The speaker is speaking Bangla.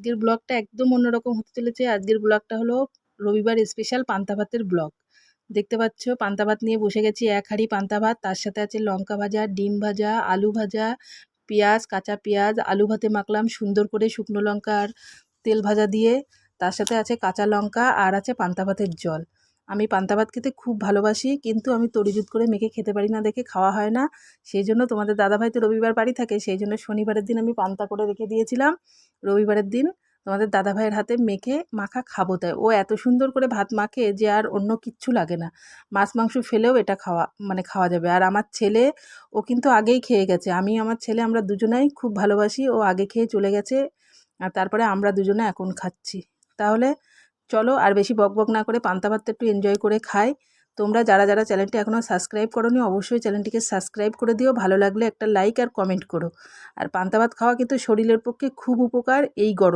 আজকের ব্লগটা একদম অন্যরকম হতে চলেছে। আজকের ব্লগটা হলো রবিবার স্পেশাল পান্তা ভাতের ব্লগ। দেখতে পাচ্ছ পান্তা ভাত নিয়ে বসে গেছি, এক হাঁড়ি পান্তা ভাত। তার সাথে আছে লঙ্কা ভাজা, ডিম ভাজা, আলু ভাজা, পেঁয়াজ, কাঁচা পেঁয়াজ আলু ভাতে মাখলাম সুন্দর করে শুকনো লঙ্কা আর তেল ভাজা দিয়ে। তার সাথে আছে কাঁচা লঙ্কা আর আছে পান্তা ভাতের জল। আমি পান্তা ভাত খেতে খুব ভালোবাসি, কিন্তু আমি তরিজুত করে মেখে খেতে পারি না দেখে খাওয়া হয় না। সেই জন্য তোমাদের দাদাভাই তো রবিবার বাড়ি থাকে, সেই জন্য শনিবারের দিন আমি পান্তা করে রেখে দিয়েছিলাম। রবিবারের দিন তোমাদের দাদাভাইয়ের হাতে মাখা খাবো, তাই ও এত সুন্দর করে ভাত মাখে যে আর অন্য কিচ্ছু লাগে না। মাছ মাংস ফেলেও এটা খাওয়া যাবে। আর আমার ছেলে, ও কিন্তু আগেই খেয়ে গেছে। আমি আমার ছেলে আমরা দুজনাই খুব ভালোবাসি, ও আগে খেয়ে চলে গেছে। আর তারপরে আমরা দুজনে এখন খাচ্ছি। তাহলে চলো আর বেশি বকবক না করে পান্তা ভাতটা একটু এনজয় করে খাই। তোমরা যারা যারা চ্যানেলটি এখনও সাবস্ক্রাইব করোনি অবশ্যই চ্যানেলটিকে সাবস্ক্রাইব করে দিও, ভালো লাগলে একটা লাইক আর কমেন্ট করো। আর পান্তা ভাত খাওয়া কিন্তু শরীরের পক্ষে খুব উপকার এই গরম।